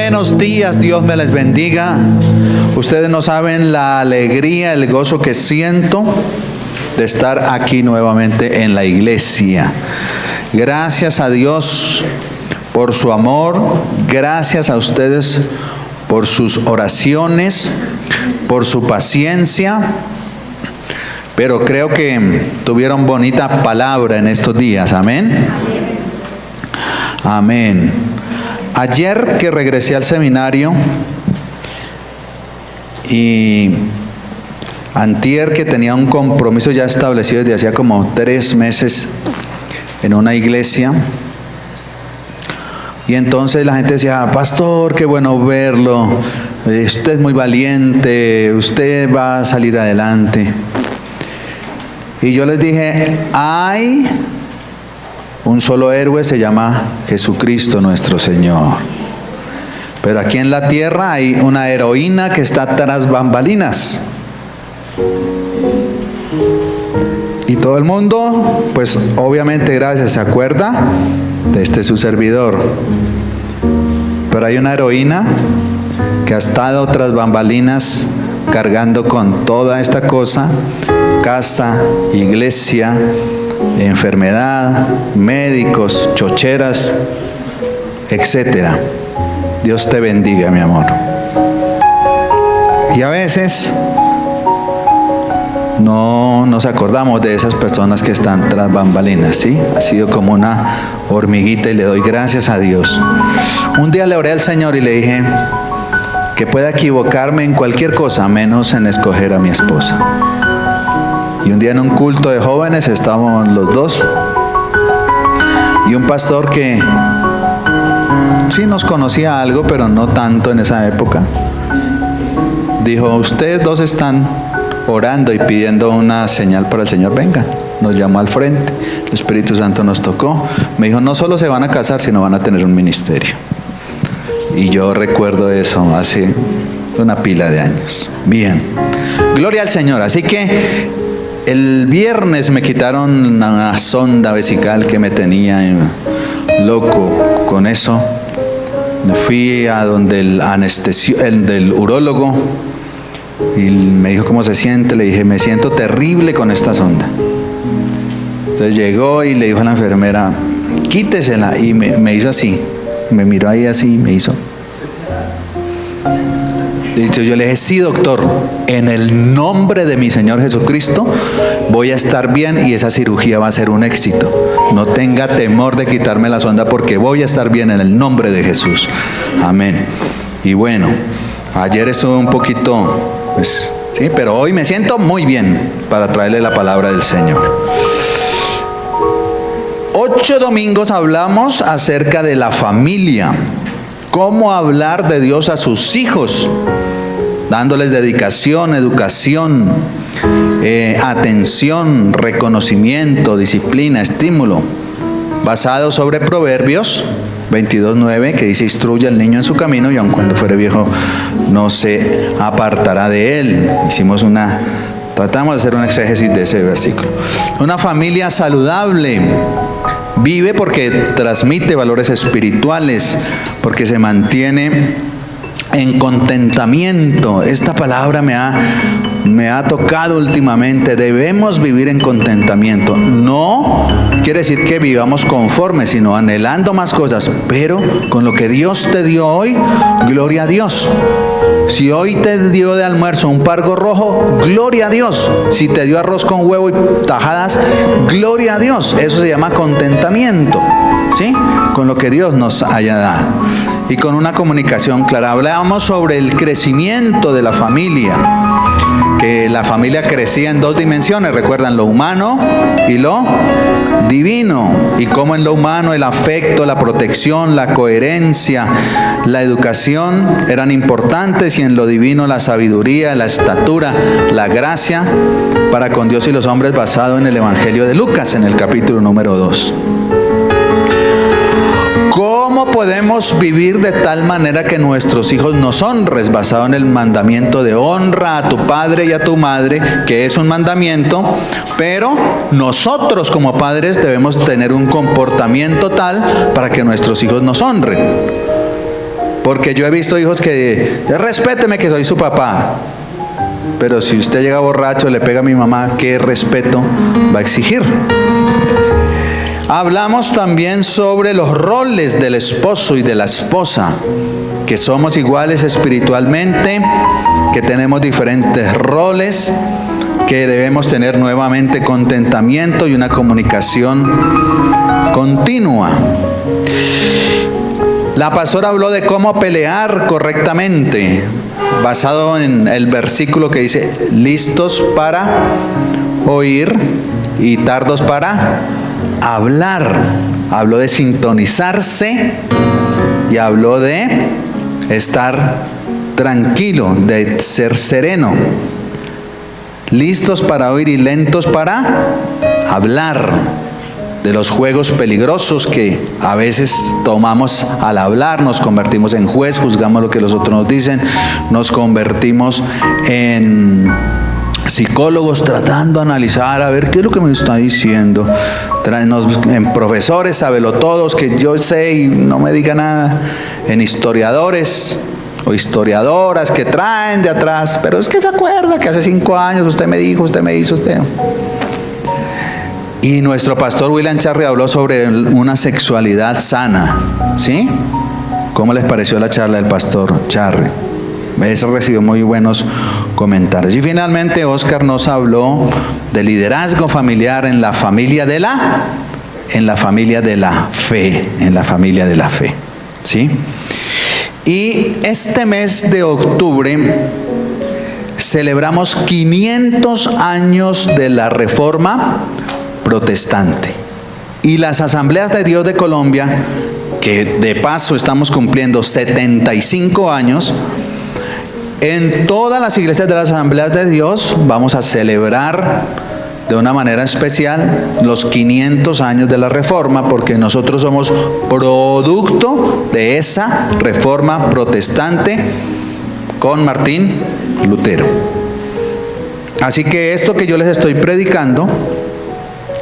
Buenos días, Dios me les bendiga. Ustedes no saben la alegría, el gozo que siento de estar aquí nuevamente en la iglesia. Gracias a Dios por su amor, gracias a ustedes por sus oraciones, por su paciencia, pero creo que tuvieron bonita palabra en estos días, amén. Amén. Ayer que regresé al seminario y antier que tenía un compromiso ya establecido desde hacía como 3 meses en una iglesia, y entonces la gente decía: pastor, qué bueno verlo, usted es muy valiente, usted va a salir adelante. Y yo les dije: hay un solo héroe, se llama Jesucristo nuestro Señor. Pero aquí en la tierra hay una heroína que está tras bambalinas. Y todo el mundo, pues obviamente gracias, se acuerda de este su servidor. Pero hay una heroína que ha estado tras bambalinas cargando con toda esta cosa: casa, iglesia, enfermedad, médicos, chocheras, etcétera. Dios te bendiga, mi amor. Y a veces no nos acordamos de esas personas que están tras bambalinas, ¿sí? Ha sido como una hormiguita y le doy gracias a Dios. Un día le oré al Señor y le dije que pueda equivocarme en cualquier cosa menos en escoger a mi esposa. Y un día en un culto de jóvenes estábamos los dos, y un pastor que sí nos conocía algo, pero no tanto en esa época, dijo: ustedes dos están orando y pidiendo una señal para el Señor, vengan. Nos llamó al frente, el Espíritu Santo nos tocó, me dijo: no solo se van a casar, sino van a tener un ministerio. Y yo recuerdo eso hace una pila de años. Bien, gloria al Señor. Así que el viernes me quitaron una sonda vesical que me tenía loco con eso. Me fui a donde el del urólogo, y me dijo: ¿cómo se siente? Le dije: me siento terrible con esta sonda. Entonces llegó y le dijo a la enfermera: quítesela. Y me hizo así, me miró ahí así, me hizo. Yo le dije: sí, doctor, en el nombre de mi Señor Jesucristo voy a estar bien y esa cirugía va a ser un éxito. No tenga temor de quitarme la sonda, porque voy a estar bien en el nombre de Jesús. Amén. Y bueno, ayer estuve un poquito, pues, sí, pero hoy me siento muy bien para traerle la palabra del Señor. 8 domingos hablamos acerca de la familia. Cómo hablar de Dios a sus hijos, dándoles dedicación, educación, atención, reconocimiento, disciplina, estímulo, basado sobre Proverbios 22:9, que dice: instruye al niño en su camino, y aun cuando fuere viejo no se apartará de él. Tratamos de hacer un exégesis de ese versículo. Una familia saludable vive porque transmite valores espirituales, porque se mantiene en contentamiento. Esta palabra me ha tocado últimamente. Debemos vivir en contentamiento. No quiere decir que vivamos conformes, sino anhelando más cosas, pero con lo que Dios te dio hoy, gloria a Dios. Si hoy te dio de almuerzo un pargo rojo, gloria a Dios. Si te dio arroz con huevo y tajadas, gloria a Dios. Eso se llama contentamiento, ¿sí? Con lo que Dios nos haya dado. Y con una comunicación clara. Hablábamos sobre el crecimiento de la familia, que la familia crecía en 2 dimensiones, recuerdan, lo humano y lo divino, y cómo en lo humano el afecto, la protección, la coherencia, la educación eran importantes, y en lo divino la sabiduría, la estatura, la gracia para con Dios y los hombres, basado en el Evangelio de Lucas, en el capítulo número 2. ¿Cómo podemos vivir de tal manera que nuestros hijos nos honren? Basado en el mandamiento de honra a tu padre y a tu madre, que es un mandamiento, pero nosotros como padres debemos tener un comportamiento tal para que nuestros hijos nos honren. Porque yo he visto hijos que, respéteme que soy su papá. Pero si usted llega borracho, le pega a mi mamá, ¿qué respeto va a exigir? Hablamos también sobre los roles del esposo y de la esposa, que somos iguales espiritualmente, que tenemos diferentes roles, que debemos tener nuevamente contentamiento y una comunicación continua. La pastora habló de cómo pelear correctamente, basado en el versículo que dice, listos para oír y tardos para hablar. Habló de sintonizarse y habló de estar tranquilo, de ser sereno. Listos para oír y lentos para hablar. De los juegos peligrosos que a veces tomamos al hablar, nos convertimos en juez, juzgamos lo que los otros nos dicen, nos convertimos en psicólogos tratando de analizar, a ver qué es lo que me está diciendo, en profesores sabelotodos que yo sé y no me diga nada, en historiadores o historiadoras que traen de atrás, pero es que se acuerda que hace 5 años usted me dijo, usted me hizo, usted. Y nuestro pastor William Charry habló sobre una sexualidad sana, ¿sí? ¿Cómo les pareció la charla del pastor Charry? Eso recibió muy buenos comentarios. Y finalmente Oscar nos habló de liderazgo familiar en la familia de la fe, ¿sí? Y este mes de octubre celebramos 500 años de la Reforma Protestante. Y las Asambleas de Dios de Colombia, que de paso estamos cumpliendo 75 años, en todas las iglesias de las Asambleas de Dios vamos a celebrar de una manera especial los 500 años de la Reforma, porque nosotros somos producto de esa Reforma Protestante con Martín Lutero. Así que esto que yo les estoy predicando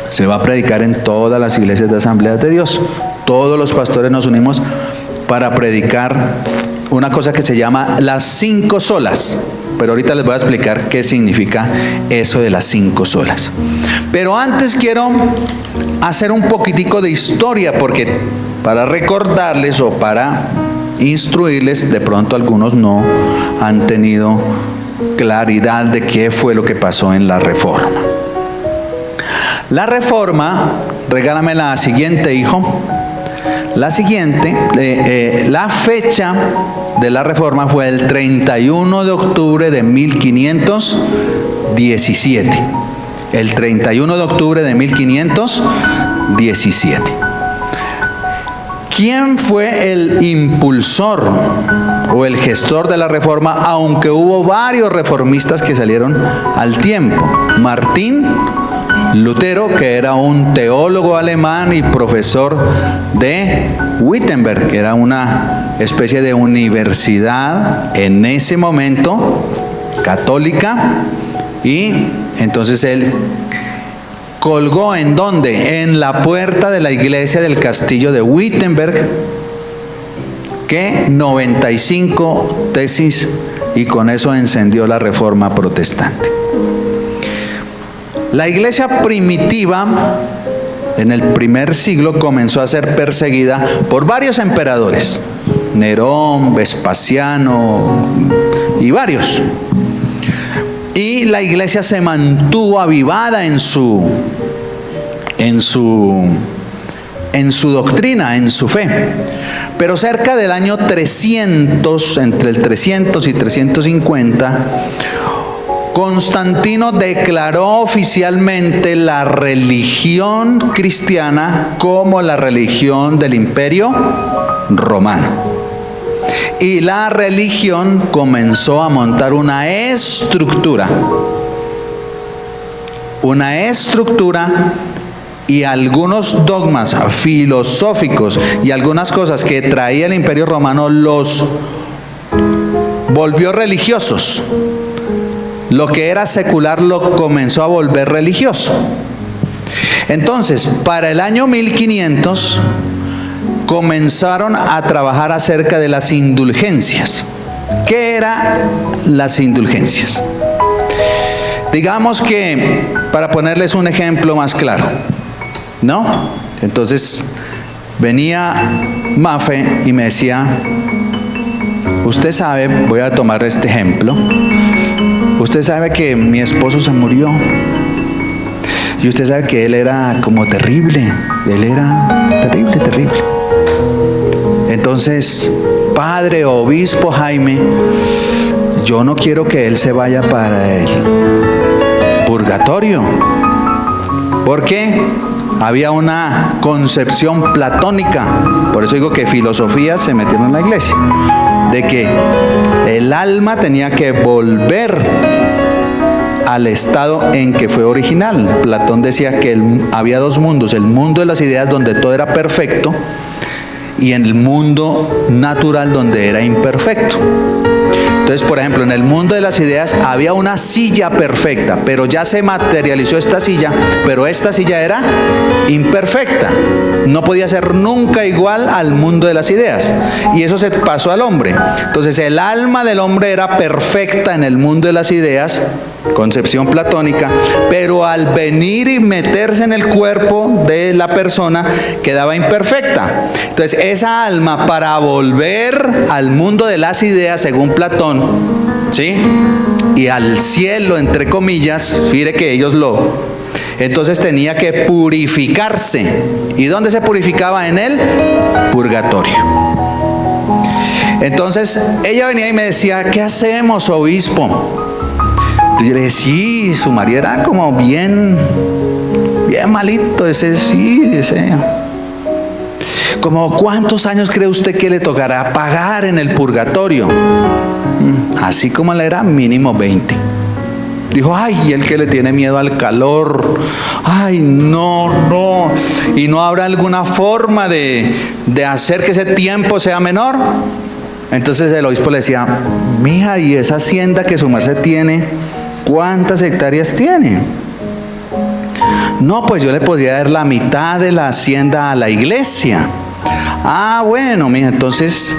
se va a predicar en todas las iglesias de Asambleas de Dios. Todos los pastores nos unimos para predicar una cosa que se llama las 5 solas. Pero ahorita les voy a explicar qué significa eso de las 5 solas. Pero antes quiero hacer un poquitico de historia, porque para recordarles o para instruirles, de pronto algunos no han tenido claridad de qué fue lo que pasó en la Reforma. La Reforma, regálame la siguiente, hijo. La siguiente, la fecha de la Reforma fue el 31 de octubre de 1517. El 31 de octubre de 1517. ¿Quién fue el impulsor o el gestor de la Reforma? Aunque hubo varios reformistas que salieron al tiempo. Martín Lutero, que era un teólogo alemán y profesor de Wittenberg, que era una especie de universidad en ese momento católica, y entonces él colgó ¿en dónde? En la puerta de la iglesia del castillo de Wittenberg, que 95 tesis, y con eso encendió la Reforma Protestante. La iglesia primitiva en el primer siglo comenzó a ser perseguida por varios emperadores, Nerón, Vespasiano y varios. Y la iglesia se mantuvo avivada en su doctrina, en su fe. Pero cerca del año 300, entre el 300 y 350, Constantino declaró oficialmente la religión cristiana como la religión del Imperio Romano. Y la religión comenzó a montar una estructura y algunos dogmas filosóficos y algunas cosas que traía el Imperio Romano los volvió religiosos. Lo que era secular lo comenzó a volver religioso. Entonces, para el año 1500, comenzaron a trabajar acerca de las indulgencias. ¿Qué eran las indulgencias? Digamos que, para ponerles un ejemplo más claro, ¿no? Entonces, venía Mafe y me decía, usted sabe, voy a tomar este ejemplo, usted sabe que mi esposo se murió, y usted sabe que él era como terrible, él era terrible, terrible. Entonces, padre o obispo Jaime, yo no quiero que él se vaya para el purgatorio. ¿Por qué? Había una concepción platónica, por eso digo que filosofías se metieron en la iglesia, de que el alma tenía que volver al estado en que fue original. Platón decía que había dos mundos, el mundo de las ideas donde todo era perfecto y en el mundo natural donde era imperfecto. Entonces, por ejemplo, en el mundo de las ideas había una silla perfecta, pero ya se materializó esta silla, pero esta silla era imperfecta. No podía ser nunca igual al mundo de las ideas. Y eso se pasó al hombre. Entonces, el alma del hombre era perfecta en el mundo de las ideas, concepción platónica, pero al venir y meterse en el cuerpo de la persona quedaba imperfecta. Entonces, esa alma, para volver al mundo de las ideas, según Platón, ¿sí?, y al cielo, entre comillas, mire que entonces tenía que purificarse. ¿Y dónde se purificaba? En el purgatorio. Entonces ella venía y me decía, ¿qué hacemos, obispo? Yo le dije, sí, su marido era como bien malito, ese. ¿Como cuántos años cree usted que le tocará pagar en el purgatorio? Así como le era, mínimo 20. Dijo, ay, el que le tiene miedo al calor, ay, no, y no habrá alguna forma de hacer que ese tiempo sea menor. Entonces el obispo le decía, mija, ¿y esa hacienda que su merced tiene, cuántas hectáreas tiene? No, pues yo le podría dar la mitad de la hacienda a la iglesia. Ah, bueno, mija, entonces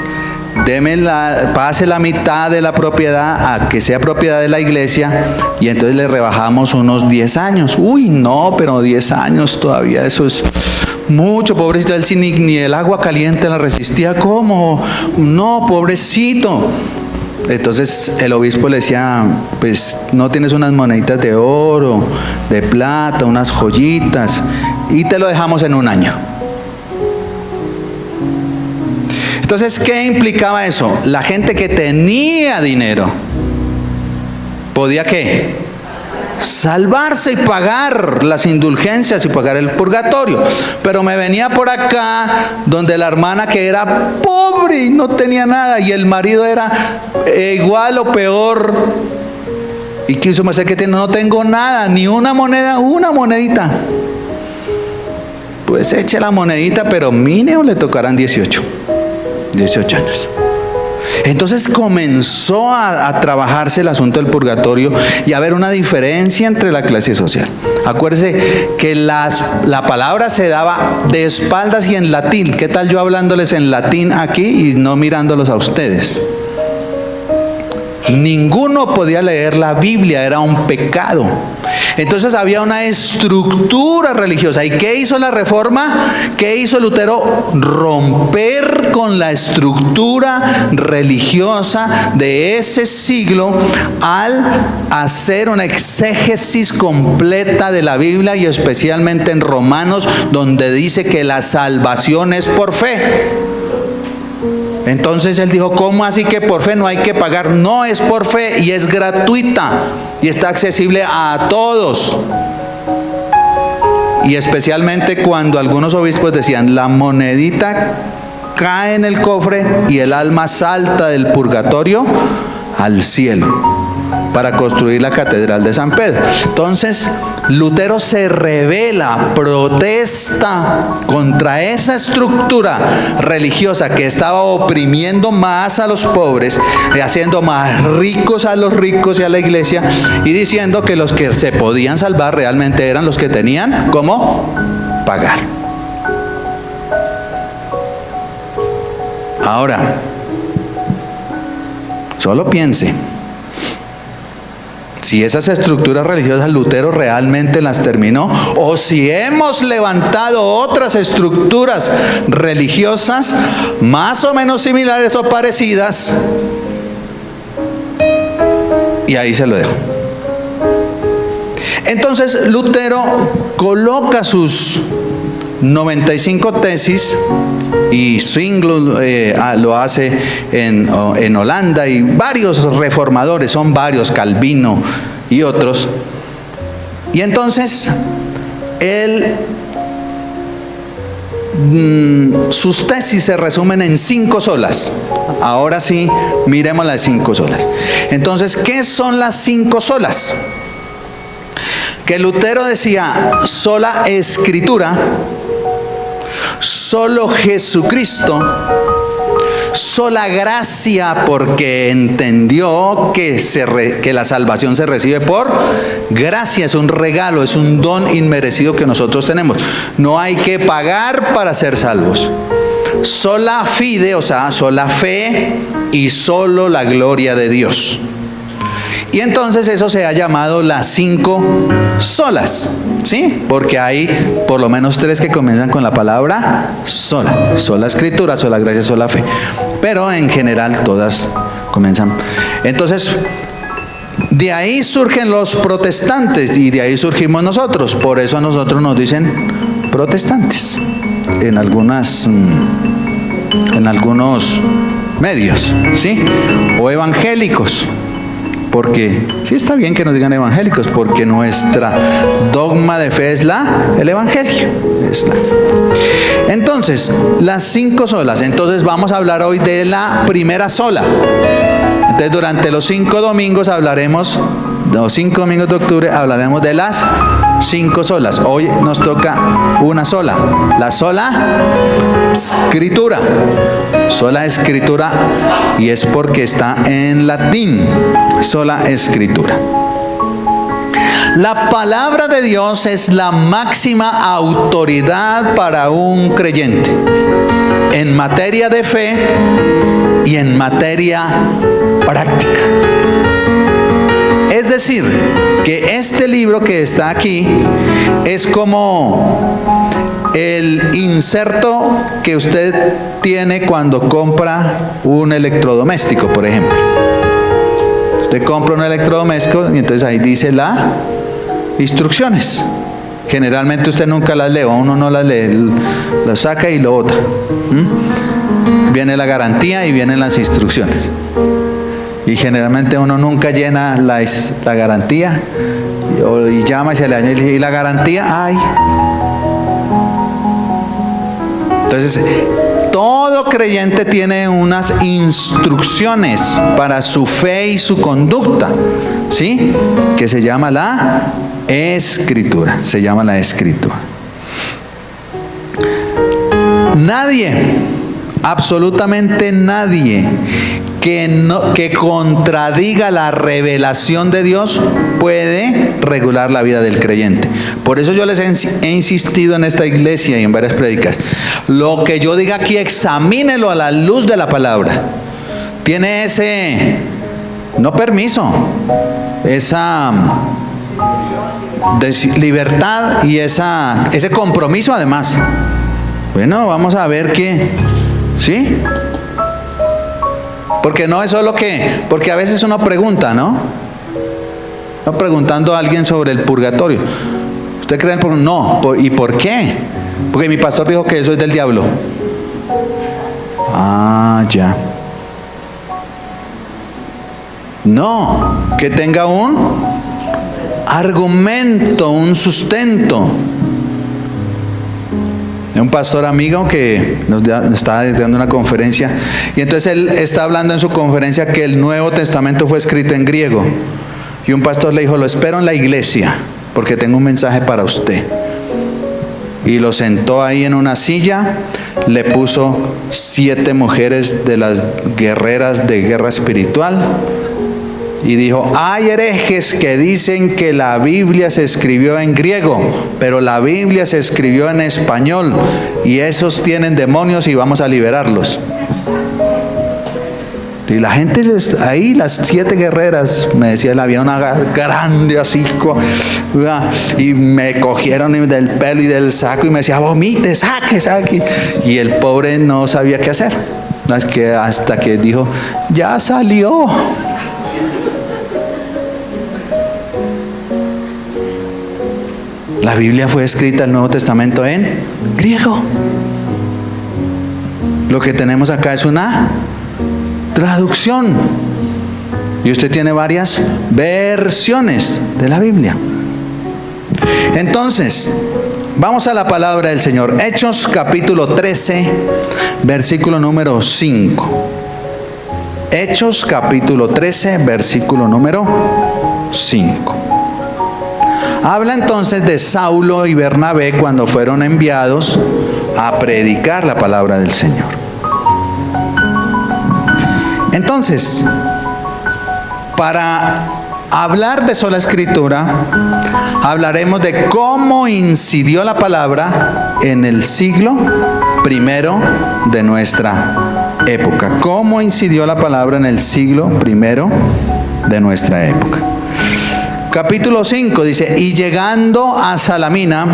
pase la mitad de la propiedad a que sea propiedad de la iglesia y entonces le rebajamos unos 10 años. Uy, no, pero 10 años todavía, eso es mucho, pobrecito, él ni el agua caliente la resistía. ¿Cómo? No, pobrecito. Entonces el obispo le decía, pues no tienes unas moneditas de oro, de plata, unas joyitas, y te lo dejamos en un año. Entonces, ¿qué implicaba eso? La gente que tenía dinero podía, ¿qué?, salvarse y pagar las indulgencias y pagar el purgatorio. Pero me venía por acá donde la hermana que era pobre y no tenía nada, y el marido era igual o peor, y quiso me sé que tiene, no tengo nada, ni una moneda, una monedita. Pues eche la monedita, pero mínimo le tocarán 18 años. Entonces comenzó a trabajarse el asunto del purgatorio y a haber una diferencia entre la clase social. Acuérdense que la palabra se daba de espaldas y en latín. ¿Qué tal yo hablándoles en latín aquí y no mirándolos a ustedes? Ninguno podía leer la Biblia, era un pecado. Entonces había una estructura religiosa. ¿Y qué hizo la Reforma? ¿Qué hizo Lutero? Romper con la estructura religiosa de ese siglo al hacer una exégesis completa de la Biblia, y especialmente en Romanos, donde dice que la salvación es por fe. Entonces él dijo, ¿cómo así que por fe no hay que pagar? No, es por fe y es gratuita y está accesible a todos. Y especialmente cuando algunos obispos decían, la monedita cae en el cofre y el alma salta del purgatorio al cielo para construir la catedral de San Pedro. Entonces Lutero se rebela, protesta contra esa estructura religiosa que estaba oprimiendo más a los pobres, haciendo más ricos a los ricos y a la iglesia, y diciendo que los que se podían salvar realmente eran los que tenían cómo pagar. Ahora, solo piense, si esas estructuras religiosas Lutero realmente las terminó, o si hemos levantado otras estructuras religiosas más o menos similares o parecidas, y ahí se lo dejo. Entonces Lutero coloca sus 95 tesis, y Zwinglio lo hace en Holanda, y varios reformadores, son varios, Calvino y otros. Y entonces sus tesis se resumen en 5 solas. Ahora sí, miremos las 5 solas. Entonces, ¿qué son las 5 solas? Que Lutero decía: sola Escritura, solo Jesucristo, sola gracia, porque entendió que la salvación se recibe por gracia, es un regalo, es un don inmerecido que nosotros tenemos. No hay que pagar para ser salvos. Sola fide, o sea, sola fe, y solo la gloria de Dios. Y entonces eso se ha llamado las 5 solas, ¿sí? Porque hay por lo menos 3 que comienzan con la palabra sola. Sola Escritura, sola gracia, sola fe. Pero en general todas comienzan. Entonces, de ahí surgen los protestantes y de ahí surgimos nosotros. Por eso a nosotros nos dicen protestantes en algunos medios, ¿sí? O evangélicos. Porque sí está bien que nos digan evangélicos, porque nuestra dogma de fe es el evangelio. Entonces, las 5 solas. Entonces vamos a hablar hoy de la primera sola. Entonces durante los 5 domingos hablaremos, los 5 domingos de octubre hablaremos de las 5 solas. Hoy nos toca una sola, la sola Escritura. Sola Escritura, y es porque está en latín. Sola Escritura. La palabra de Dios es la máxima autoridad para un creyente en materia de fe y en materia práctica. Es decir, que este libro que está aquí es como el inserto que usted tiene cuando compra un electrodoméstico, por ejemplo. Usted compra un electrodoméstico y entonces ahí dice las instrucciones. Generalmente usted nunca las lee, o uno no las lee, lo saca y lo bota. Viene la garantía y vienen las instrucciones. Y generalmente uno nunca llena la garantía, y llama y se le añade, y la garantía, ay. Entonces, todo creyente tiene unas instrucciones para su fe y su conducta, ¿sí? Que se llama la Escritura. Se llama la Escritura. Nadie, absolutamente nadie, que contradiga la revelación de Dios puede regular la vida del creyente. Por eso yo les he insistido en esta iglesia y en varias prédicas: lo que yo diga aquí, examínelo a la luz de la palabra. Tiene ese, no permiso, esa libertad y ese compromiso además. Bueno, vamos a ver qué, ¿sí? Porque no es solo porque a veces uno pregunta, ¿no? No preguntando a alguien sobre el purgatorio. ¿Usted cree en el purgatorio? No. ¿Y por qué? Porque mi pastor dijo que eso es del diablo. Ah, ya. No, que tenga un argumento, un sustento. Un pastor amigo que nos estaba dando una conferencia, y entonces él está hablando en su conferencia que el Nuevo Testamento fue escrito en griego, y un pastor le dijo: lo espero en la iglesia porque tengo un mensaje para usted. Y lo sentó ahí en una silla, le puso 7 mujeres de las guerreras de guerra espiritual, y dijo: hay herejes que dicen que la Biblia se escribió en griego, pero la Biblia se escribió en español, y esos tienen demonios y vamos a liberarlos. Y la gente, ahí las 7 guerreras, me decía él, había una grande así, y me cogieron del pelo y del saco y me decía, vomite, saque. Y el pobre no sabía qué hacer. Hasta que dijo, ya salió. La Biblia fue escrita, el Nuevo Testamento, en griego. Lo que tenemos acá es una traducción. Y usted tiene varias versiones de la Biblia. Entonces, vamos a la palabra del Señor. Hechos capítulo 13, versículo número 5. Hechos capítulo 13, versículo número 5. Habla entonces de Saulo y Bernabé cuando fueron enviados a predicar la palabra del Señor. Entonces, para hablar de sola escritura, hablaremos de cómo incidió la palabra en el siglo primero de nuestra época. Cómo incidió la palabra en el siglo primero de nuestra época. Capítulo 5 dice, y llegando a Salamina,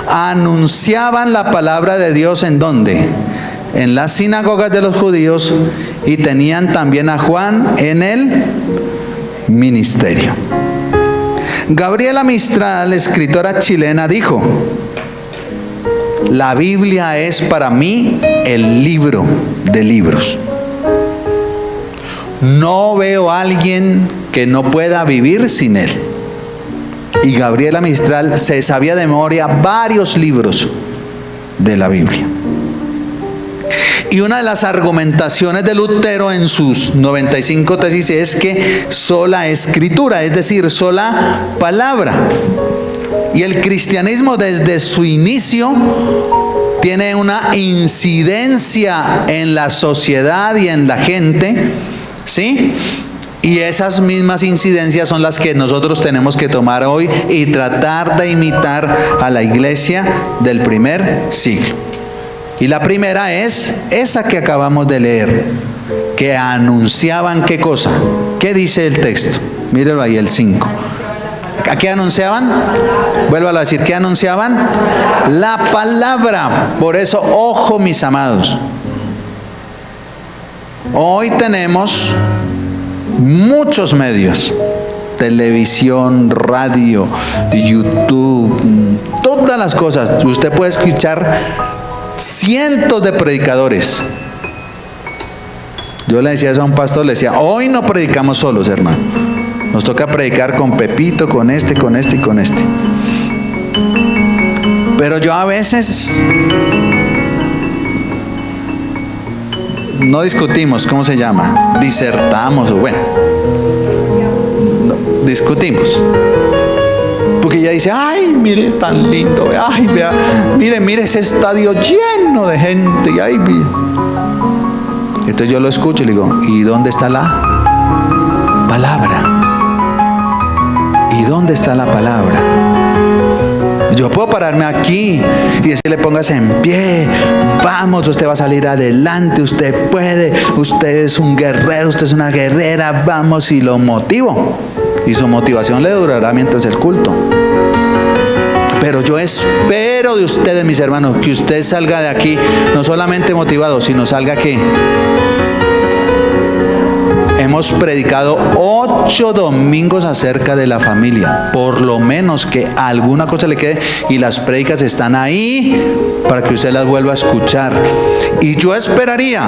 anunciaban la palabra de Dios ¿en dónde? En las sinagogas de los judíos, y tenían también a Juan en el ministerio. Gabriela Mistral, escritora chilena, dijo, la Biblia es para mí el libro de libros. No veo a alguien que no pueda vivir sin él. Y Gabriela Mistral se sabía de memoria varios libros de la Biblia. Y una de las argumentaciones de Lutero en sus 95 tesis es que sola escritura, es decir, sola palabra. Y el cristianismo desde su inicio tiene una incidencia en la sociedad y en la gente, ¿sí? Y esas mismas incidencias son las que nosotros tenemos que tomar hoy y tratar de imitar a la iglesia del primer siglo. Y la primera es esa que acabamos de leer, que anunciaban ¿qué cosa? ¿Qué dice el texto? Mírelo ahí, el 5. ¿A qué anunciaban? Vuélvalo a decir, ¿qué anunciaban? La palabra. Por eso, ojo mis amados, hoy tenemos muchos medios, televisión, radio, YouTube, todas las cosas. Usted puede escuchar cientos de predicadores. Yo le decía eso a un pastor, le decía, hoy no predicamos solos, hermano. Nos toca predicar con Pepito, con este y con este. Pero yo a veces no discutimos, ¿cómo se llama? Disertamos, o bueno, discutimos. Porque ella dice, ay, mire, tan lindo, ay, vea, mire ese estadio lleno de gente, y ay, mire. Entonces yo lo escucho y le digo, ¿y dónde está la palabra? ¿Y dónde está la palabra? Yo puedo pararme aquí y decirle, póngase en pie, vamos, usted va a salir adelante, usted puede, usted es un guerrero, usted es una guerrera, vamos, y lo motivo. Y su motivación le durará mientras el culto. Pero yo espero de ustedes, mis hermanos, que usted salga de aquí no solamente motivado, sino salga que hemos predicado 8 domingos acerca de la familia. Por lo menos que alguna cosa le quede, y las prédicas están ahí para que usted las vuelva a escuchar. Y yo esperaría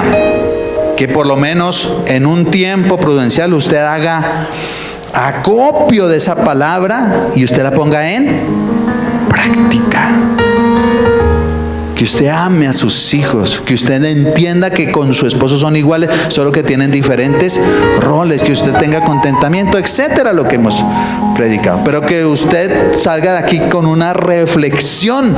que por lo menos en un tiempo prudencial usted haga acopio de esa palabra y usted la ponga en práctica. Que usted ame a sus hijos, que usted entienda que con su esposo son iguales, solo que tienen diferentes roles, que usted tenga contentamiento, etcétera, lo que hemos predicado. Pero que usted salga de aquí con una reflexión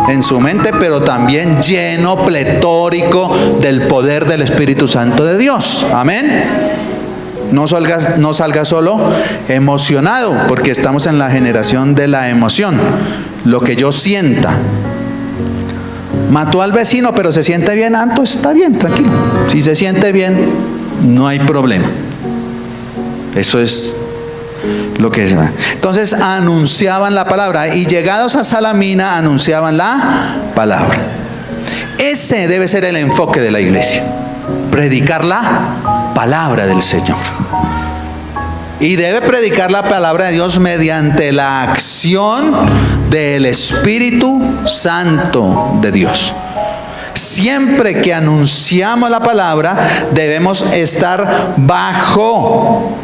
en su mente, pero también lleno, pletórico del poder del Espíritu Santo de Dios. Amén. No salga solo emocionado, porque estamos en la generación de la emoción. Lo que yo sienta. Mató al vecino, pero se siente bien, entonces está bien, tranquilo. Si se siente bien, no hay problema. Eso es lo que es. Entonces anunciaban la palabra y llegados a Salamina anunciaban la palabra. Ese debe ser el enfoque de la iglesia: predicar la palabra del Señor. Y debe predicar la palabra de Dios mediante la acción del Espíritu Santo de Dios. Siempre que anunciamos la palabra, debemos estar bajo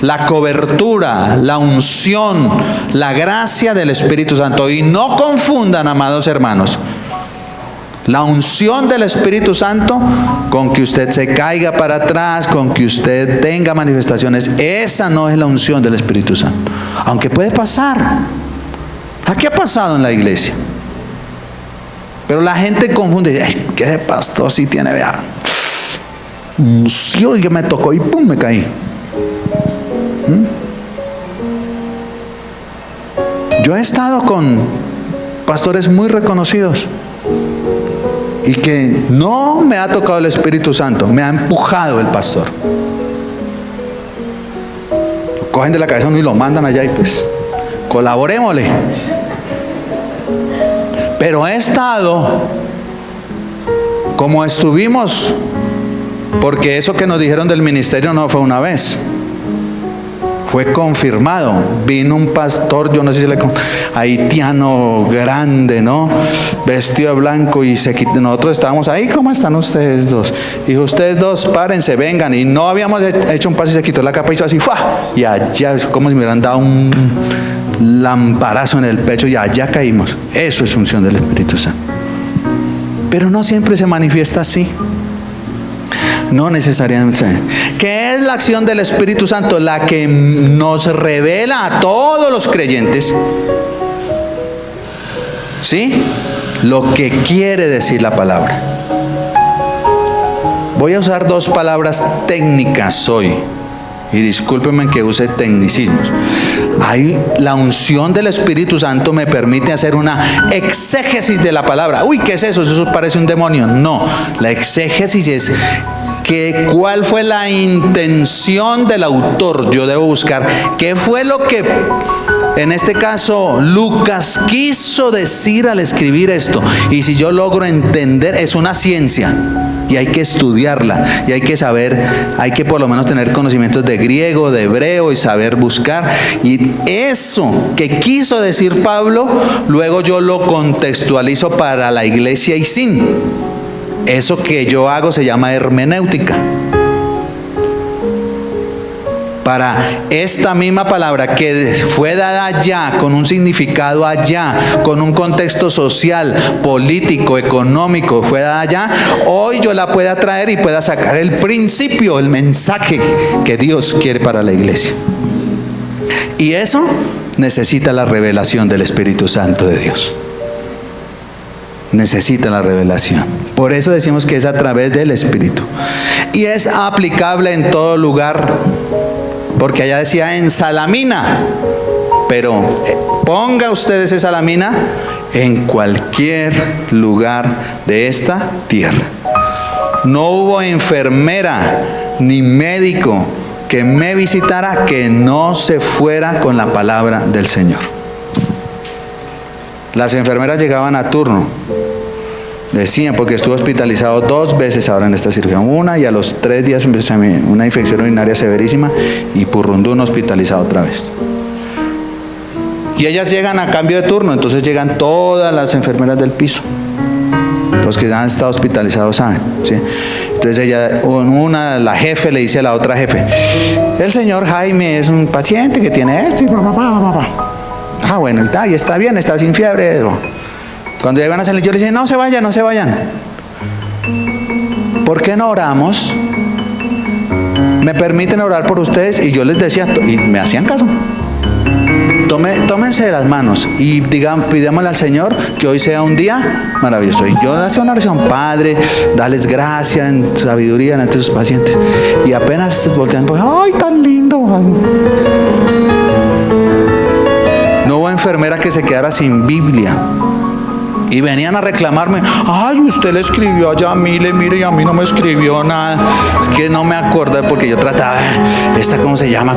la cobertura, la unción, la gracia del Espíritu Santo. Y no confundan, amados hermanos, la unción del Espíritu Santo con que usted se caiga para atrás, con que usted tenga manifestaciones. Esa no es la unción del Espíritu Santo, aunque puede pasar. Aquí ha pasado en la iglesia, pero la gente confunde. Que ese pastor sí tiene, vea, unción, y que me tocó y pum, me caí. Yo he estado con pastores muy reconocidos y que no me ha tocado el Espíritu Santo, me ha empujado el pastor. Lo cogen de la cabeza uno y lo mandan allá y pues colaborémosle. Pero he estado como estuvimos, porque eso que nos dijeron del ministerio no fue una vez, fue confirmado. Vino un pastor, yo no sé si le haitiano grande, ¿no? Vestido de blanco, y nosotros estábamos ahí. ¿Cómo están ustedes dos? Dijo: ustedes dos, párense, vengan. Y no habíamos hecho un paso y se quitó la capa y hizo así, ¡fua! Y allá, como si me hubieran dado un lamparazo en el pecho, y allá caímos. Eso es unción del Espíritu Santo. Pero no siempre se manifiesta así. No necesariamente. ¿Qué es la acción del Espíritu Santo? La que nos revela a todos los creyentes, ¿sí?, lo que quiere decir la palabra. Voy a usar dos palabras técnicas hoy, y discúlpenme que use tecnicismos. La unción del Espíritu Santo me permite hacer una exégesis de la palabra. Uy, ¿qué es eso? Eso parece un demonio. No, la exégesis es cuál fue la intención del autor. Yo debo buscar qué fue lo que, en este caso, Lucas quiso decir al escribir esto. Y si yo logro entender, es una ciencia y hay que estudiarla, y hay que saber, hay que por lo menos tener conocimientos de griego, de hebreo, y saber buscar. Y eso que quiso decir Pablo, luego yo lo contextualizo para la iglesia y sin. Eso que yo hago se llama hermenéutica. Para esta misma palabra que fue dada allá, con un significado allá, con un contexto social, político, económico, fue dada allá, hoy yo la pueda traer y pueda sacar el principio, el mensaje que Dios quiere para la iglesia. Y eso necesita la revelación del Espíritu Santo de Dios. Necesita la revelación. Por eso decimos que es a través del Espíritu. Y es aplicable en todo lugar, porque allá decía en Salamina, pero ponga ustedes esa Salamina en cualquier lugar de esta tierra. No hubo enfermera ni médico que me visitara que no se fuera con la palabra del Señor. Las enfermeras llegaban a turno. Decían, porque estuvo hospitalizado 2 veces ahora en esta cirugía. Una, y a los 3 días empezó una infección urinaria severísima, y purrundún, hospitalizado otra vez. Y ellas llegan a cambio de turno, entonces llegan todas las enfermeras del piso. Los que han estado hospitalizados saben, ¿sí? Entonces ella, la jefe le dice a la otra jefe: el señor Jaime es un paciente que tiene esto, y ah, bueno, y está bien, está sin fiebre. Cuando ya iban a salir, yo le dije: no se vayan, no se vayan. ¿Por qué no oramos? ¿Me permiten orar por ustedes? Y yo les decía, y me hacían caso. Tómense de las manos y pidámosle al Señor que hoy sea un día maravilloso. Y yo le hacía una oración: Padre, dales gracia en sabiduría ante sus pacientes. Y apenas se voltean, pues, ¡ay, tan lindo! No hubo enfermera que se quedara sin Biblia. Y venían a reclamarme, ay, usted le escribió a Yamile, mire, y a mí no me escribió nada. Es que no me acuerdo porque yo trataba, esta cómo se llama.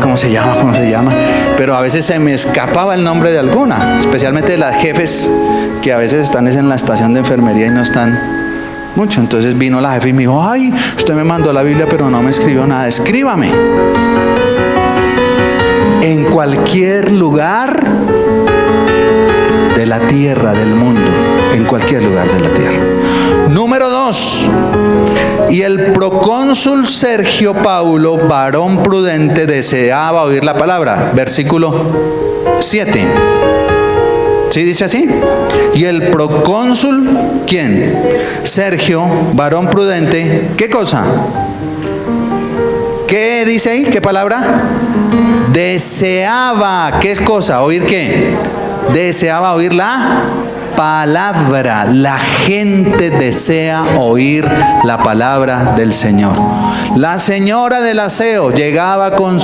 Pero a veces se me escapaba el nombre de alguna, especialmente de las jefes que a veces están en la estación de enfermería y no están mucho. Entonces vino la jefe y me dijo, ay, usted me mandó la Biblia pero no me escribió nada, escríbame. En cualquier lugar de la tierra, del mundo, en cualquier lugar de la tierra. Número 2. Y el procónsul Sergio Paulo, varón prudente, deseaba oír la palabra. Versículo 7. ¿Sí dice así? Y el procónsul, ¿quién? Sergio, varón prudente, ¿qué cosa? ¿Qué dice ahí? ¿Qué palabra? Deseaba, ¿qué es cosa? ¿Oír qué? Deseaba oír la palabra. La gente desea oír la palabra del Señor. La señora del aseo llegaba con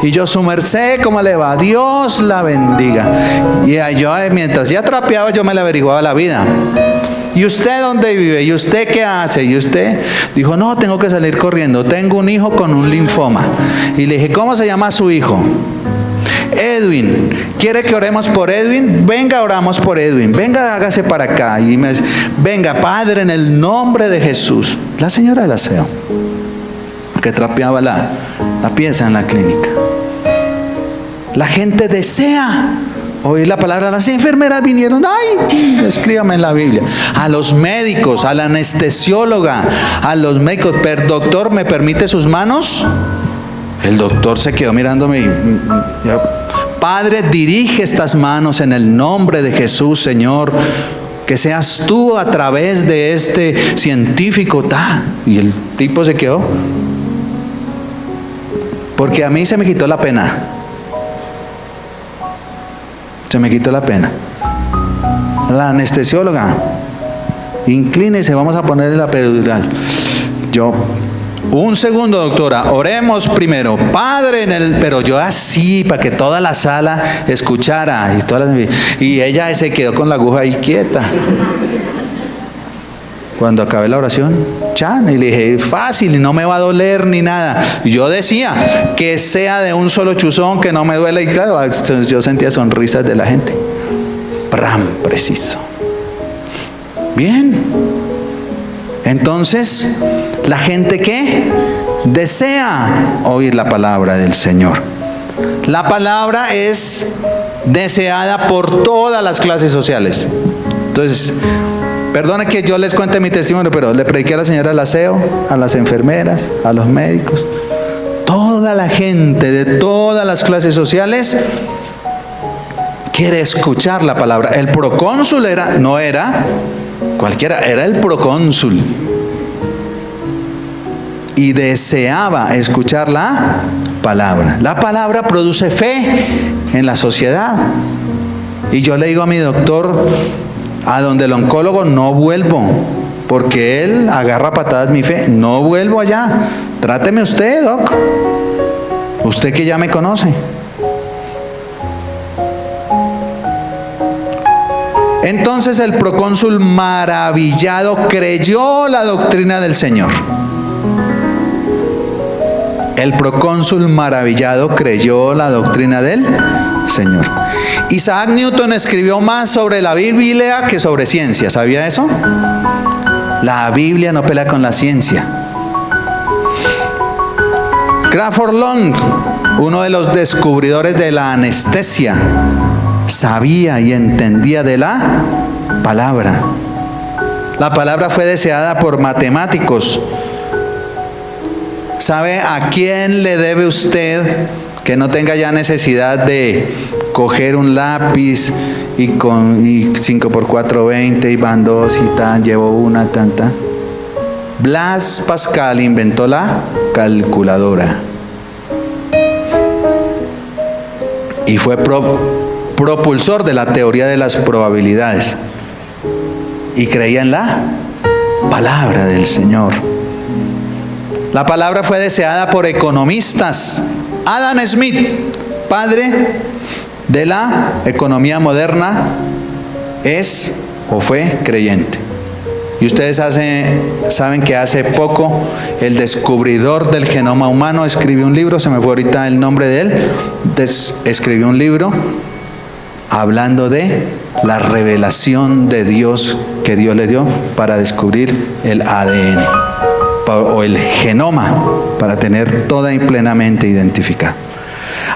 y yo, su merced, ¿cómo le va? Dios la bendiga. Y yo, mientras ya trapeaba, yo me le averiguaba la vida. ¿Y usted dónde vive? ¿Y usted qué hace? Y usted dijo, no, tengo que salir corriendo. Tengo un hijo con un linfoma. Y le dije, ¿cómo se llama su hijo? Edwin. ¿Quiere que oremos por Edwin? Venga, oramos por Edwin. Venga, hágase para acá. Y me dice, venga, Padre, en el nombre de Jesús. La señora del aseo, que trapeaba la pieza en la clínica. La gente desea oír la palabra. Las enfermeras vinieron, ay, escríbame en la Biblia. A los médicos, a la anestesióloga, a los médicos, doctor, ¿me permite sus manos? El doctor se quedó mirándome y Padre, dirige estas manos en el nombre de Jesús, Señor. Que seas tú a través de este científico. Y el tipo se quedó. Porque a mí se me quitó la pena. Se me quitó la pena. La anestesióloga, inclínese, vamos a ponerle la epidural. Yo, un segundo, doctora, oremos primero. Padre, pero yo así, para que toda la sala escuchara. Y ella se quedó con la aguja ahí quieta. Cuando acabé la oración, y le dije, fácil, y no me va a doler ni nada. Y yo decía, que sea de un solo chuzón, que no me duele. Y claro, yo sentía sonrisas de la gente. Preciso. Bien. Entonces, la gente ¿qué? Desea oír la palabra del Señor. La palabra es deseada por todas las clases sociales. Entonces, perdone que yo les cuente mi testimonio, pero le prediqué a la señora del aseo, a las enfermeras, a los médicos. Toda la gente de todas las clases sociales quiere escuchar la palabra. El procónsul no era cualquiera, era el procónsul. Y deseaba escuchar la palabra. La palabra produce fe en la sociedad. Y yo le digo a mi doctor, a donde el oncólogo no vuelvo, porque él agarra patadas mi fe. No vuelvo allá. Tráteme usted, doc. Usted que ya me conoce. Entonces el procónsul maravillado creyó la doctrina del Señor. El procónsul maravillado creyó la doctrina del Señor. Isaac Newton escribió más sobre la Biblia que sobre ciencia. ¿Sabía eso? La Biblia no pelea con la ciencia. Crawford Long, uno de los descubridores de la anestesia, sabía y entendía de la palabra. La palabra fue deseada por matemáticos. ¿Sabe a quién le debe usted que no tenga ya necesidad de coger un lápiz y 5x4, 20 y van dos y tan, llevo una, tanta? Blaise Pascal inventó la calculadora y fue propulsor de la teoría de las probabilidades y creía en la palabra del Señor. La palabra fue deseada por economistas. Adam Smith, padre de la economía moderna, es o fue creyente. Y ustedes saben que hace poco el descubridor del genoma humano escribió un libro, se me fue ahorita el nombre de él, escribió un libro hablando de la revelación de Dios que Dios le dio para descubrir el ADN o el genoma, para tener toda y plenamente identificada.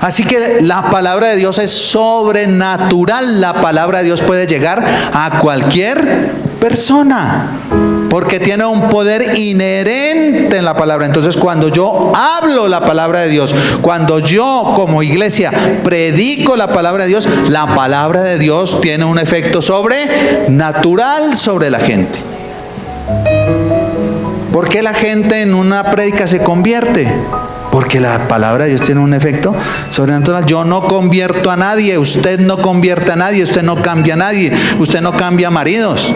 Así que la palabra de Dios es sobrenatural. La palabra de Dios puede llegar a cualquier persona, porque tiene un poder inherente en la palabra. Entonces, cuando yo hablo la palabra de Dios, cuando yo como iglesia predico la palabra de Dios, la palabra de Dios tiene un efecto sobrenatural sobre la gente. ¿Por qué la gente en una prédica se convierte? Porque la palabra de Dios tiene un efecto sobrenatural. Yo no convierto a nadie, usted no convierte a nadie, usted no cambia a nadie, usted no cambia maridos.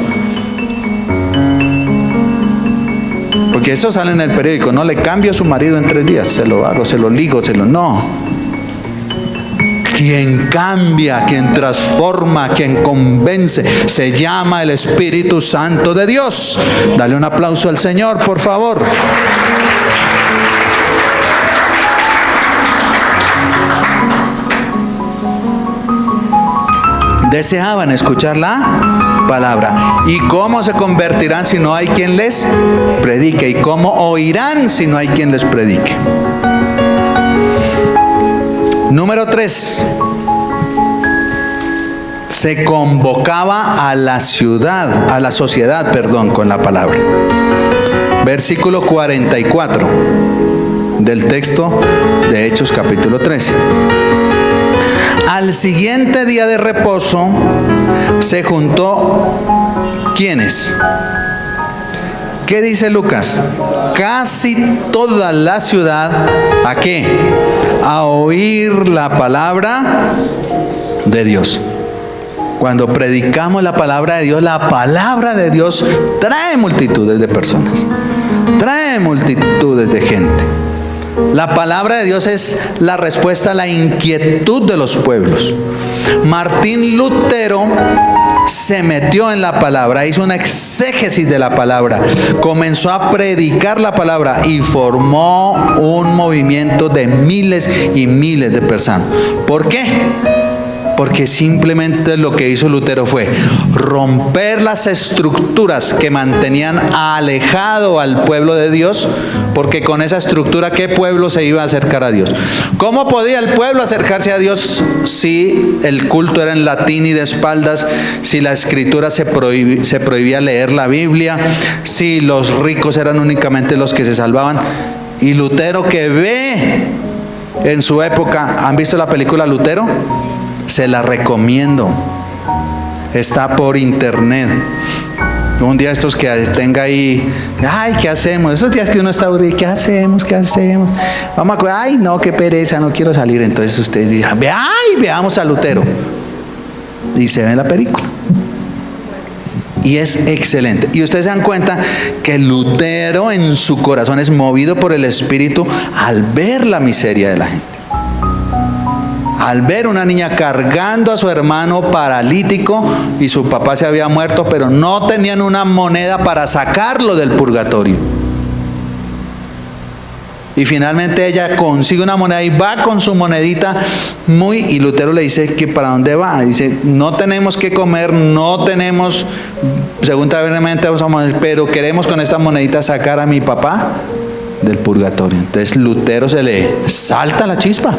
Porque eso sale en el periódico, no le cambio a su marido en 3 días, se lo hago, se lo ligo, no. Quien cambia, quien transforma, quien convence, se llama el Espíritu Santo de Dios. Dale un aplauso al Señor, por favor. Deseaban escuchar la palabra. ¿Y cómo se convertirán si no hay quien les predique? ¿Y cómo oirán si no hay quien les predique? Número 3. Se convocaba a la sociedad, con la palabra. Versículo 44 del texto de Hechos capítulo 13. Al siguiente día de reposo se juntó, ¿quiénes? ¿Qué dice Lucas? Casi toda la ciudad, ¿a qué? A oír la palabra de Dios. Cuando predicamos la palabra de Dios trae multitudes de personas, trae multitudes de gente. La palabra de Dios es la respuesta a la inquietud de los pueblos. Martín Lutero se metió en la palabra, hizo una exégesis de la palabra, comenzó a predicar la palabra y formó un movimiento de miles y miles de personas. ¿Por qué? Porque simplemente lo que hizo Lutero fue romper las estructuras que mantenían alejado al pueblo de Dios, porque con esa estructura, ¿qué pueblo se iba a acercar a Dios? ¿Cómo podía el pueblo acercarse a Dios si el culto era en latín y de espaldas, si la escritura se prohibía leer la Biblia, si los ricos eran únicamente los que se salvaban? Y Lutero, que ve en su época, ¿han visto la película Lutero? Se la recomiendo, está por internet. Un día estos que tenga ahí, ay, ¿qué hacemos? Esos días que uno está aburrido, ¿qué hacemos? Vamos a, ay, no, qué pereza, no quiero salir. Entonces usted dice, veamos a Lutero. Y se ve la película. Y es excelente. Y ustedes se dan cuenta que Lutero en su corazón es movido por el Espíritu al ver la miseria de la gente. Al ver una niña cargando a su hermano paralítico y su papá se había muerto, pero no tenían una moneda para sacarlo del purgatorio. Y finalmente ella consigue una moneda y va con su monedita y Lutero le dice que para dónde va. Dice, no tenemos que comer, no tenemos, seguramente vamos a morir, pero queremos con esta monedita sacar a mi papá del purgatorio. Entonces Lutero se le salta la chispa.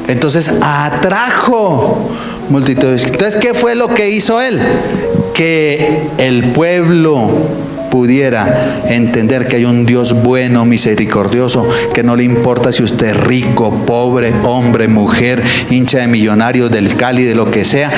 Entonces atrajo multitudes. Entonces, ¿qué fue lo que hizo él? Que el pueblo pudiera entender que hay un Dios bueno, misericordioso, que no le importa si usted es rico, pobre, hombre, mujer, hincha de Millonarios, del Cali, de lo que sea,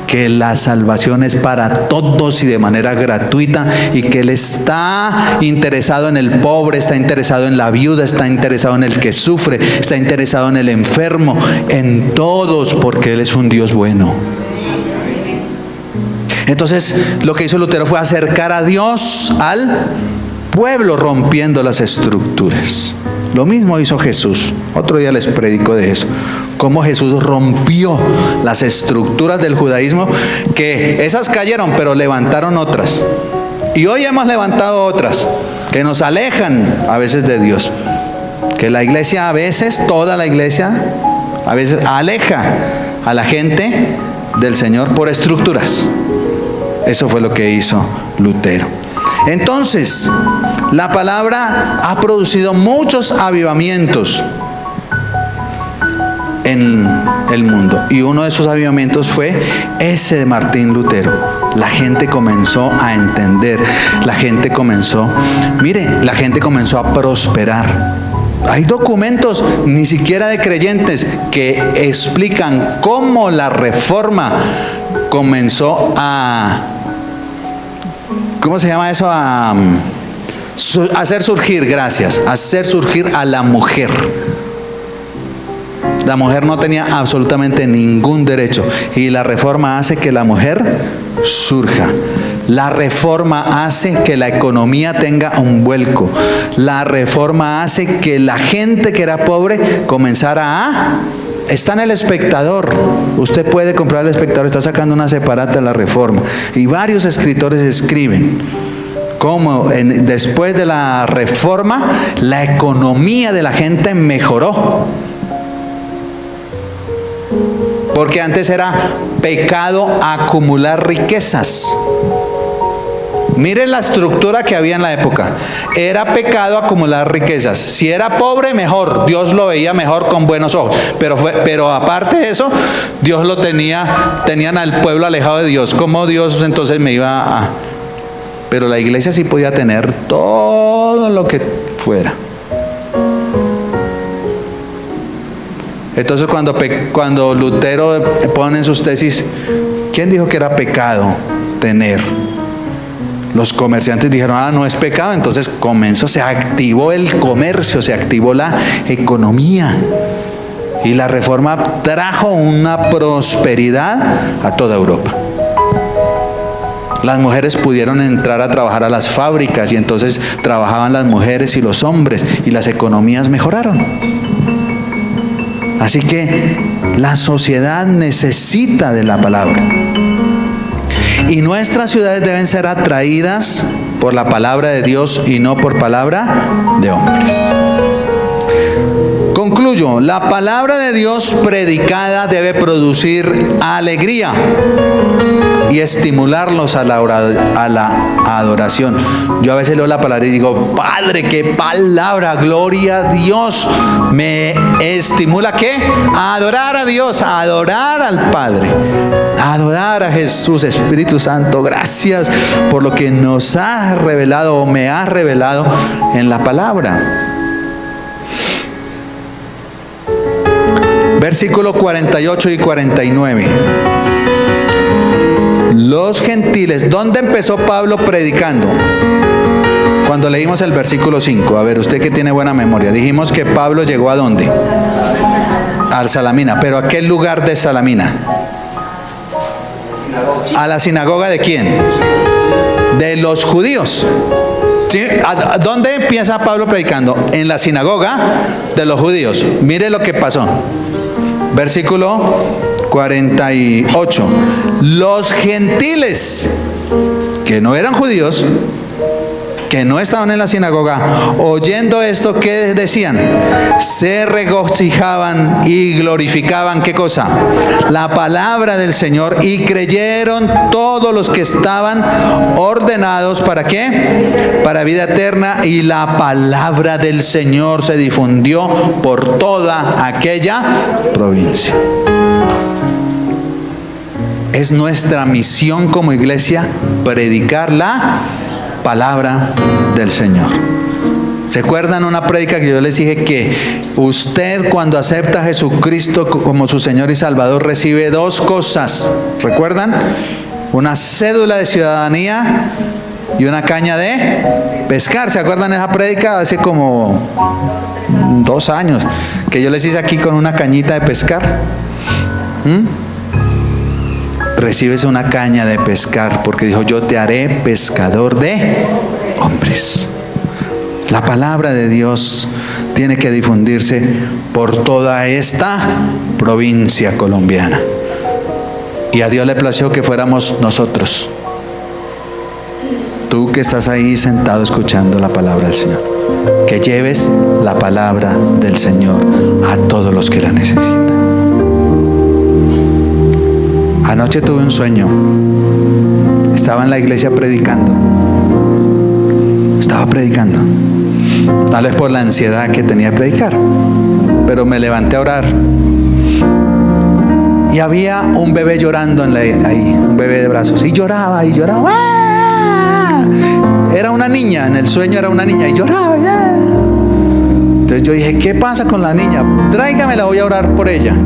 que la salvación es para todos y de manera gratuita, y que Él está interesado en el pobre, está interesado en la viuda, está interesado en el que sufre, está interesado en el enfermo, en todos, porque Él es un Dios bueno. Entonces, lo que hizo Lutero fue acercar a Dios al pueblo, rompiendo las estructuras. Lo mismo hizo Jesús. Otro día les predico de eso. cómo Jesús rompió las estructuras del judaísmo, que esas cayeron, pero levantaron otras. Y hoy hemos levantado otras que nos alejan a veces de Dios. Que la iglesia a veces, toda la iglesia, a veces aleja a la gente del Señor por estructuras. Eso fue lo que hizo Lutero. Entonces, la palabra ha producido muchos avivamientos en el mundo. Y uno de esos avivamientos fue ese de Martín Lutero. La gente comenzó a entender. La gente comenzó a prosperar. Hay documentos, ni siquiera de creyentes, que explican cómo la Reforma comenzó a, ¿cómo se llama eso? A hacer surgir, hacer surgir a la mujer. La mujer no tenía absolutamente ningún derecho, y la Reforma hace que la mujer surja. La Reforma hace que la economía tenga un vuelco. La Reforma hace que la gente que era pobre comenzara a... Está en El Espectador. Usted puede comprar El Espectador, está sacando una separata de la Reforma. Y varios escritores escriben cómo después de la Reforma la economía de la gente mejoró. Porque antes era pecado acumular riquezas. Miren la estructura que había en la época. Era pecado acumular riquezas. Si era pobre, mejor. Dios lo veía mejor con buenos ojos. Pero aparte de eso, Dios lo tenían al pueblo alejado de Dios. ¿Cómo Dios entonces me iba a...? Pero la iglesia sí podía tener todo lo que fuera. Entonces cuando Lutero pone en sus tesis, ¿quién dijo que era pecado tener? Los comerciantes dijeron, no es pecado. Entonces se activó el comercio, se activó la economía. Y la Reforma trajo una prosperidad a toda Europa. Las mujeres pudieron entrar a trabajar a las fábricas, y entonces trabajaban las mujeres y los hombres, y las economías mejoraron. Así que la sociedad necesita de la palabra. Y nuestras ciudades deben ser atraídas por la palabra de Dios y no por palabra de hombres. Concluyo, la palabra de Dios predicada debe producir alegría y estimularlos a la adoración. Yo a veces leo la palabra y digo, Padre, qué palabra, gloria a Dios. Me estimula, ¿qué? A adorar a Dios, a adorar al Padre, a adorar a Jesús. Espíritu Santo, gracias por lo que nos has revelado o me has revelado en la palabra. Versículo 48 y 49. Los gentiles, ¿dónde empezó Pablo predicando? Cuando leímos el versículo 5, a ver, usted que tiene buena memoria, dijimos que Pablo llegó ¿a dónde? Al Salamina, pero ¿a qué lugar de Salamina? ¿A la sinagoga de quién? De los judíos. ¿Sí? ¿A dónde empieza Pablo predicando? En la sinagoga de los judíos. Mire lo que pasó. Versículo 48. Los gentiles que no eran judíos, que no estaban en la sinagoga, oyendo esto, ¿qué decían? Se regocijaban y glorificaban, ¿qué cosa? La palabra del Señor, y creyeron todos los que estaban ordenados, ¿para qué? Para vida eterna, y la palabra del Señor se difundió por toda aquella provincia. Es nuestra misión como iglesia predicar la palabra del Señor. ¿Se acuerdan una prédica que yo les dije que usted cuando acepta a Jesucristo como su Señor y Salvador recibe dos cosas? ¿Recuerdan? Una cédula de ciudadanía y una caña de pescar. ¿Se acuerdan de esa prédica? Hace como 2 años que yo les hice aquí con una cañita de pescar. Recibes una caña de pescar, porque dijo, yo te haré pescador de hombres. La palabra de Dios tiene que difundirse por toda esta provincia colombiana. Y a Dios le plació que fuéramos nosotros. Tú que estás ahí sentado escuchando la palabra del Señor, que lleves la palabra del Señor a todos los que la necesitan. Anoche tuve un sueño. Estaba en la iglesia predicando. Estaba predicando. Tal vez por la ansiedad que tenía de predicar. Pero me levanté a orar. Y había un bebé llorando ahí, un bebé de brazos. Y lloraba, y lloraba. ¡Ah! Era una niña, en el sueño era una niña. Y lloraba. ¡Ah! Entonces yo dije, ¿qué pasa con la niña? Tráigamela, voy a orar por ella.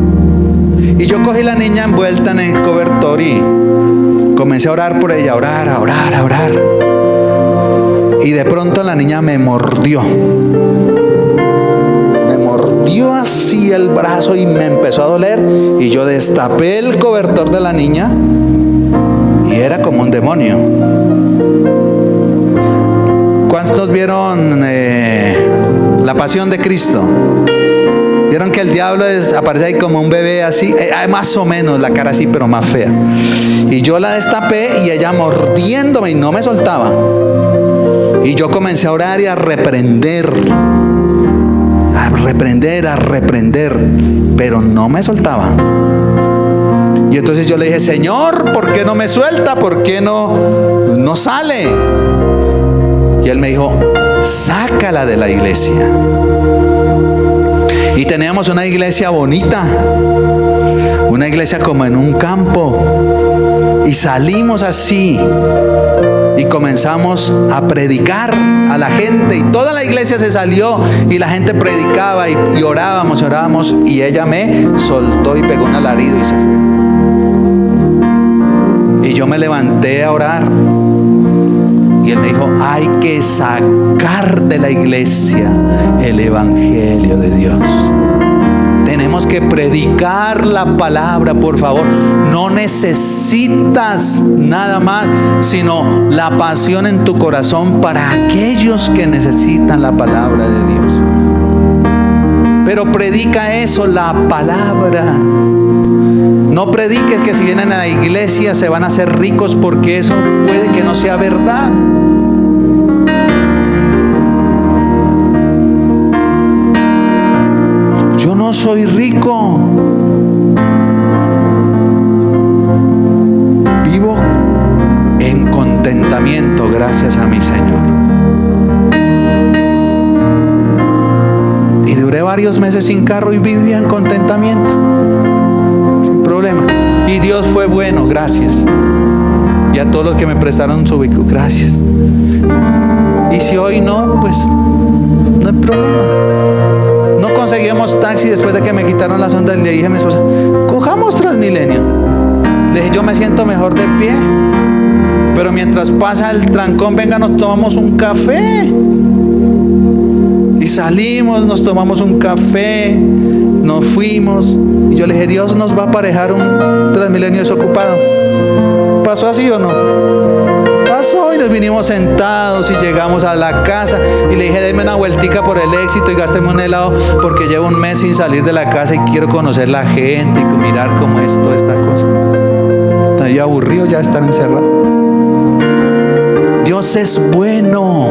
Y yo cogí la niña envuelta en el cobertor y comencé a orar por ella, a orar. Y de pronto la niña me mordió. Me mordió así el brazo y me empezó a doler. Y yo destapé el cobertor de la niña y era como un demonio. ¿Cuántos vieron La Pasión de Cristo? Vieron que el diablo aparece ahí como un bebé así, más o menos la cara así, pero más fea. Y yo la destapé y ella mordiéndome y no me soltaba. Y yo comencé a orar y a reprender, pero no me soltaba. Y entonces yo le dije, Señor, ¿por qué no me suelta? ¿Por qué no sale? Y él me dijo, sácala de la iglesia. Y teníamos una iglesia bonita, una iglesia como en un campo. Y salimos así y comenzamos a predicar a la gente. Y toda la iglesia se salió y la gente predicaba y orábamos. Y ella me soltó y pegó un alarido y se fue. Y yo me levanté a orar. Y él me dijo, hay que sacar de la iglesia el evangelio de Dios. Tenemos que predicar la palabra, por favor. No necesitas nada más, sino la pasión en tu corazón para aquellos que necesitan la palabra de Dios. Pero predica eso, la palabra. No prediques que si vienen a la iglesia se van a hacer ricos, porque eso puede que no sea verdad. Yo no soy rico. Vivo en contentamiento gracias a mi Señor. Y duré varios meses sin carro y vivía en contentamiento. Problema. Y Dios fue bueno, gracias. Y a todos los que me prestaron su vehículo, gracias. Y si hoy no, pues no hay problema. No conseguimos taxi después de que me quitaron las ondas. Le dije a mi esposa, cojamos Transmilenio. Le dije, yo me siento mejor de pie. Pero mientras pasa el trancón, venga, nos tomamos un café. Y salimos, nos tomamos un café, nos fuimos. Y yo le dije, Dios nos va a aparejar un Transmilenio desocupado. ¿Pasó así o no? Pasó y nos vinimos sentados y llegamos a la casa. Y le dije, déme una vueltica por el Éxito y gásteme un helado, porque llevo un mes sin salir de la casa y quiero conocer la gente y mirar cómo es toda esta cosa. Estoy aburrido ya de estar encerrado. Dios es bueno.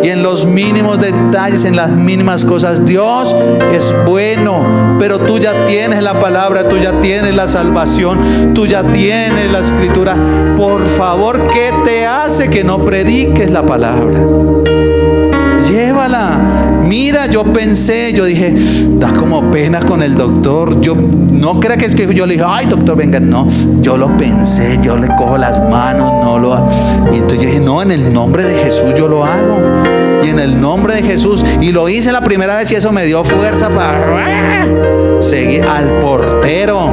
Y en los mínimos detalles, en las mínimas cosas, Dios es bueno. Pero tú ya tienes la palabra, tú ya tienes la salvación, tú ya tienes la escritura. Por favor, ¿qué te hace que no prediques la palabra? Llévala. Mira, yo dije, da como pena con el doctor. Yo no crea que es que yo le dije, ay doctor, venga, no. Yo lo pensé, yo le cojo las manos, y entonces yo dije, no, en el nombre de Jesús yo lo hago. Y en el nombre de Jesús. Y lo hice la primera vez y eso me dio fuerza para seguir al portero.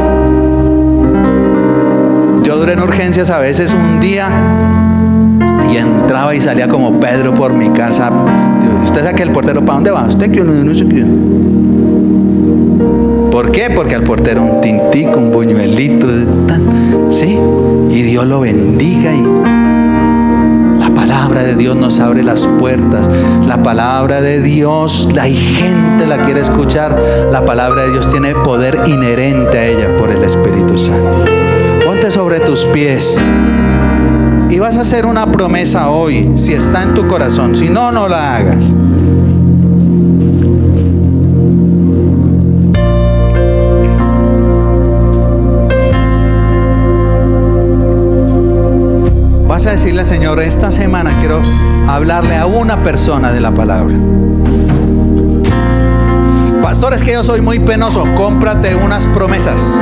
Yo duré en urgencias a veces un día y entraba y salía como Pedro por mi casa. Usted saque el portero, ¿para dónde va? Usted que no sé qué. ¿Por qué? Porque al portero un tintico, un buñuelito, ¿sí? Y Dios lo bendiga. Y la palabra palabra de Dios nos abre las puertas. La palabra de Dios, la gente la quiere escuchar. La palabra de Dios tiene poder inherente a ella por el Espíritu Santo. Ponte sobre tus pies y vas a hacer una promesa hoy, si está en tu corazón. Si no, no la hagas. Vas a decirle, Señor, esta semana quiero hablarle a una persona de la palabra. Pastor, es que yo soy muy penoso. Cómprate unas promesas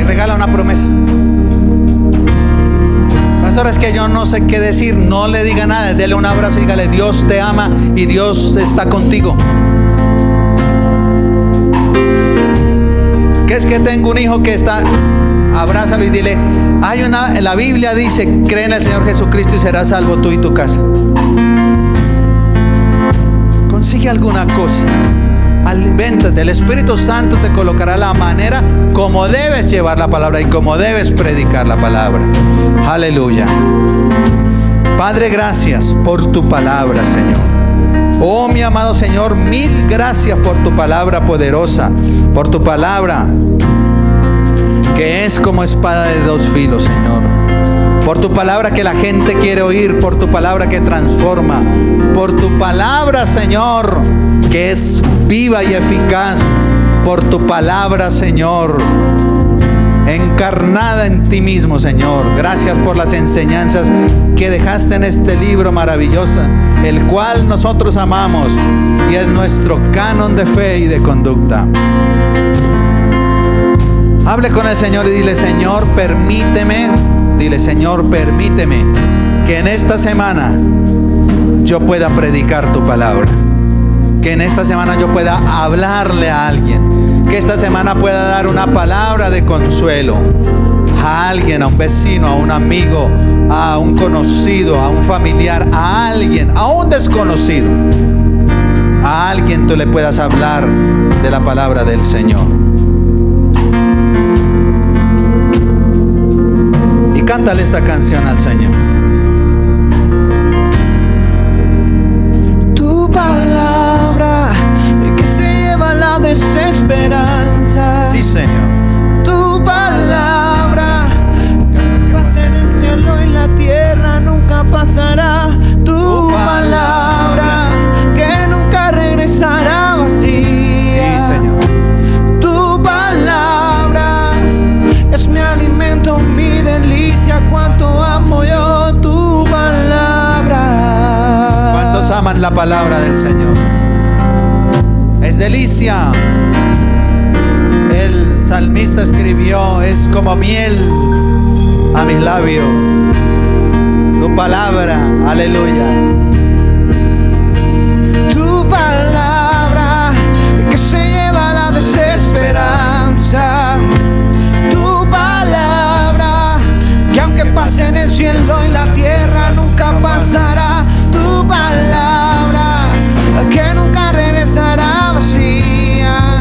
y regala una promesa. Pastor, es que yo no sé qué decir. No le diga nada, dele un abrazo y dígale: Dios te ama y Dios está contigo. ¿Qué es que tengo un hijo que está? Abrázalo y dile: la Biblia dice, cree en el Señor Jesucristo y serás salvo tú y tu casa. Consigue alguna cosa, invéntate. El Espíritu Santo te colocará la manera como debes llevar la palabra y como debes predicar la palabra. Aleluya. Padre, gracias por tu palabra, Señor. Oh, mi amado Señor, mil gracias por tu palabra poderosa, por tu palabra que es como espada de dos filos, Señor. Por tu palabra que la gente quiere oír, por tu palabra que transforma, por tu palabra, Señor, que es viva y eficaz, por tu palabra, Señor, encarnada en ti mismo, Señor. Gracias por las enseñanzas que dejaste en este libro maravilloso, el cual nosotros amamos y es nuestro canon de fe y de conducta. Hable con el Señor y dile: Señor, permíteme. Dile: Señor, permíteme que en esta semana yo pueda predicar tu palabra. Que en esta semana yo pueda hablarle a alguien. Que esta semana pueda dar una palabra de consuelo a alguien, a un vecino, a un amigo, a un conocido, a un familiar, a alguien, a un desconocido. A alguien tú le puedas hablar de la palabra del Señor. Cántale esta canción al Señor. Tu palabra que se lleva la desesperanza. Sí, Señor. Tu palabra que pasa en el cielo y la tierra nunca pasará. Tu palabra que nunca regresará vacía. Sí, Señor. Tu palabra es mi alimento, mi delicia. Cuánto amo yo tu palabra. ¿Cuántos aman la palabra del Señor? Es delicia. El salmista escribió: es como miel a mis labios tu palabra. Aleluya. Tu palabra que se lleva la desesperanza. Tu palabra que aunque pase en el cielo y la tierra nunca pasará. Tu palabra que nunca regresará vacía.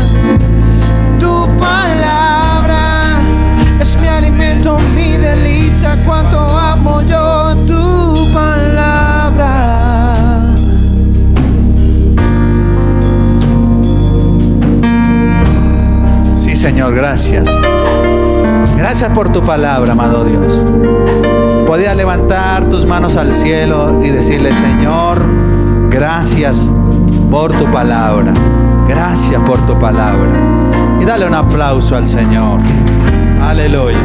Tu palabra es mi alimento, mi delicia. Cuánto amo yo tu palabra. Sí, Señor, gracias. Gracias por tu palabra, amado Dios. Podías levantar tus manos al cielo y decirle: Señor, gracias por tu palabra. Gracias por tu palabra. Y dale un aplauso al Señor. Aleluya.